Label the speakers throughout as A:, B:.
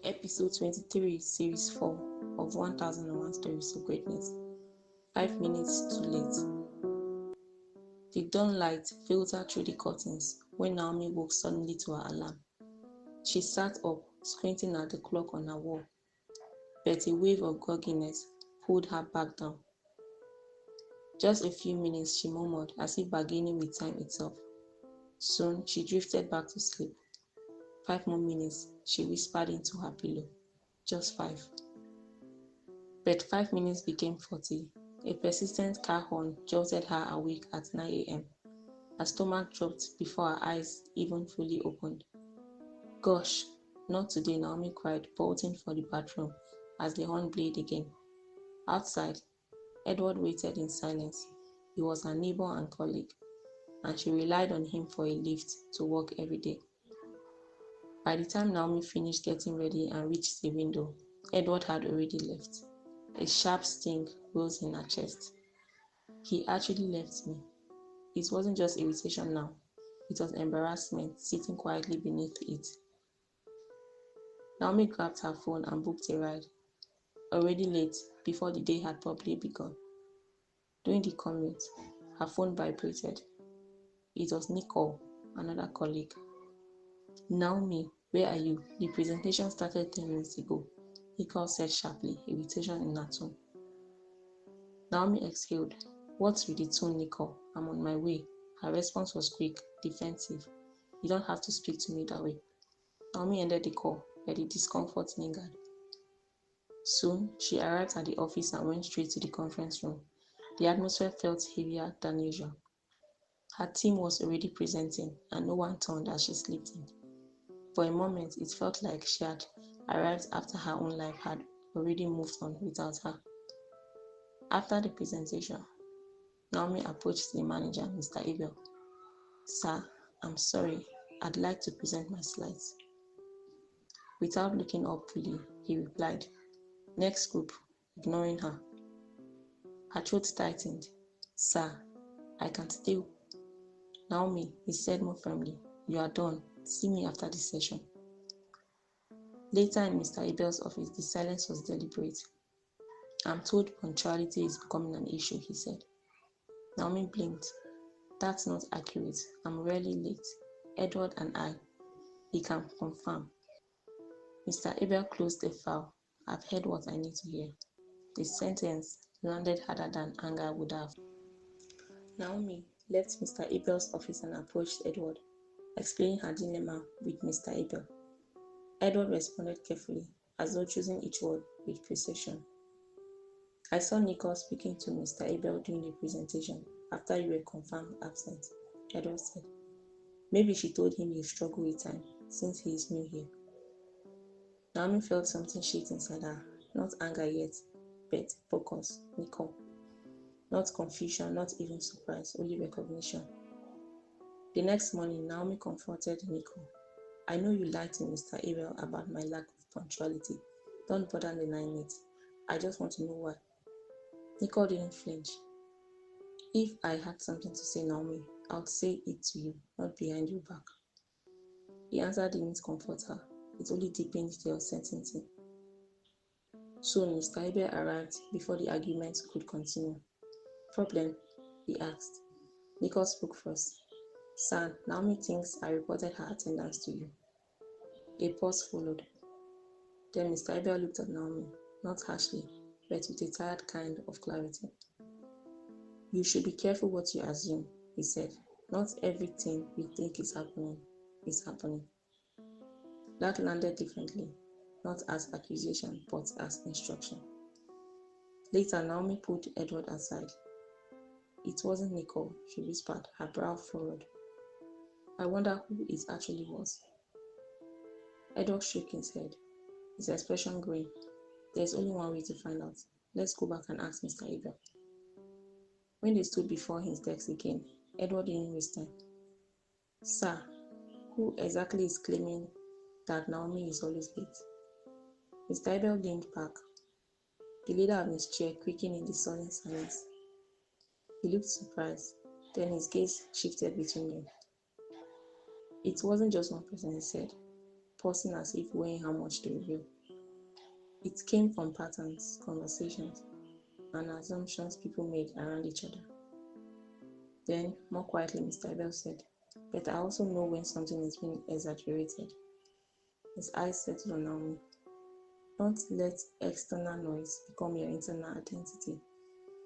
A: Episode 23, Series 4 of 1001 Stories of Greatness. 5 minutes too late. The dawn light filtered through the curtains when Naomi woke suddenly to her alarm. She sat up, squinting at the clock on her wall, but a wave of grogginess pulled her back down. Just a few minutes, she murmured, as if bargaining with time itself. Soon, she drifted back to sleep. 5 more minutes, she whispered into her pillow. Just 5. But 5 minutes became 40. A persistent car horn jolted her awake at 9 a.m. Her stomach dropped before her eyes even fully opened. Gosh, not today, Naomi cried, bolting for the bathroom as the horn played again. Outside, Edward waited in silence. He was her neighbor and colleague, and she relied on him for a lift to work every day. By the time Naomi finished getting ready and reached the window, Edward had already left. A sharp sting rose in her chest. He actually left me. It wasn't just irritation now. It was embarrassment sitting quietly beneath it. Naomi grabbed her phone and booked a ride. Already late, before the day had properly begun. During the commute, her phone vibrated. It was Nicole, another colleague. Naomi, where are you? The presentation started 10 minutes ago, Nicole said sharply, irritation in her tone. Naomi exhaled. What's with the tone, Nicole? I'm on my way. Her response was quick, defensive. You don't have to speak to me that way. Naomi ended the call, but the discomfort lingered. Soon, she arrived at the office and went straight to the conference room. The atmosphere felt heavier than usual. Her team was already presenting, and no one turned as she slipped in. For a moment, it felt like she had arrived after her own life had already moved on without her. After the presentation, Naomi approached the manager, Mr. Abel. Sir, I'm sorry, I'd like to present my slides. Without looking up fully, he replied, Next group, ignoring her. Her throat tightened. Sir, I can still. Naomi, he said more firmly, you are done. See me after this session. Later in Mr. Abel's office, the silence was deliberate. I'm told punctuality is becoming an issue, he said. Naomi blinked. That's not accurate. I'm rarely late. Edward and I, he can confirm. Mr. Abel closed the file. I've heard what I need to hear. The sentence landed harder than anger would have. Naomi left Mr. Abel's office and approached Edward, explaining her dilemma with Mr. Abel. Edward responded carefully, as though choosing each word with precision. I saw Nicole speaking to Mr. Abel during the presentation after you were confirmed absent, Edward said. Maybe she told him you struggle with time, since he is new here. Naomi felt something shift inside her, not anger yet, but focus, Nicole. Not confusion, not even surprise, only recognition. The next morning, Naomi confronted Nicole. I know you lied to Mr. Abel about my lack of punctuality. Don't bother denying it. I just want to know why. Nicole didn't flinch. If I had something to say, Naomi, I would say it to you, not behind your back. The answer didn't comfort her. It only deepened the uncertainty. Soon, Mr. Abel arrived before the argument could continue. Problem? He asked. Nicole spoke first. Sir, Naomi thinks I reported her attendance to you. A pause followed. Then Mr. Abel looked at Naomi, not harshly, but with a tired kind of clarity. You should be careful what you assume, he said. Not everything you think is happening. That landed differently, not as accusation, but as instruction. Later, Naomi pulled Edward aside. It wasn't Nicole, she whispered, her brow furrowed. I wonder who it actually was. Edward shook his head, his expression growing. There's only one way to find out. Let's go back and ask Mr. Abel. When they stood before his desk again, Edward didn't waste time. Sir, who exactly is claiming that Naomi is always late? Mr. Abel leaned back, the leader of his chair creaking in the sudden silence. He looked surprised, then his gaze shifted between them. It wasn't just one person, he said, pausing as if weighing how much to reveal. It came from patterns, conversations, and assumptions people made around each other. Then, more quietly, Mr. Abel said, "But I also know when something is being exaggerated." His eyes settled on Naomi. Don't let external noise become your internal identity.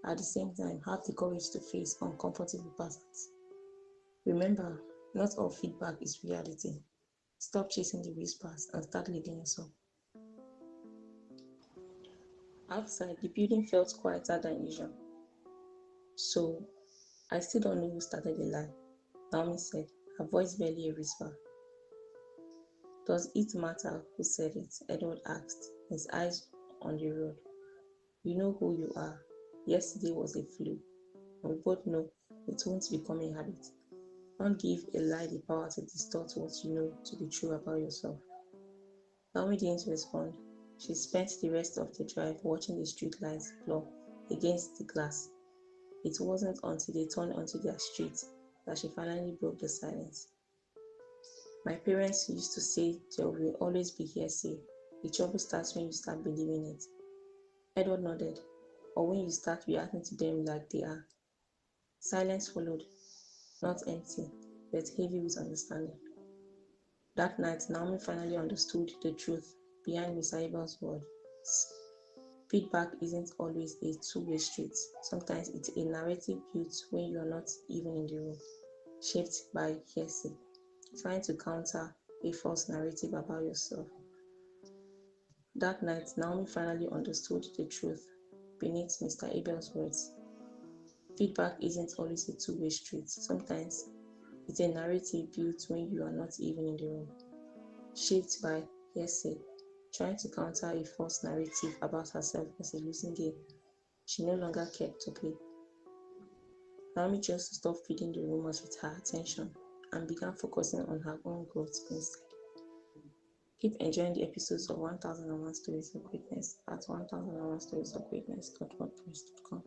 A: At the same time, have the courage to face uncomfortable patterns. Remember, not all feedback is reality. Stop chasing the whispers and start leading yourself. Outside, the building felt quieter than usual. "So, I still don't know who started the lie," Naomi said, her voice barely a whisper. "Does it matter who said it?" Edward asked, his eyes on the road. "You know who you are. Yesterday was a fluke, and we both know it won't become a habit. Don't give a lie the power to distort what you know to be true about yourself." Naomi didn't respond. She spent the rest of the drive watching the street lights glow against the glass. It wasn't until they turned onto their street that she finally broke the silence. "My parents used to say there will always be hearsay. The trouble starts when you start believing it." Edward nodded. "Or when you start reacting to them like they are." Silence followed, not empty, but heavy with understanding. That night, Naomi finally understood the truth behind Miss Abel's words. Feedback isn't always a two-way street. Sometimes it's a narrative built when you are not even in the room, shaped by hearsay, trying to counter a false narrative about yourself. That night, Naomi finally understood the truth beneath Mr. Abel's words. Feedback isn't always a two-way street. Sometimes it's a narrative built when you are not even in the room, shaped by hearsay, trying to counter a false narrative about herself as a losing game she no longer cared to play. Naomi chose to stop feeding the rumors with her attention and began focusing on her own growth instead. Keep enjoying the episodes of 1001 Stories of Greatness at 1001storiesofgreatness.wordpress.com.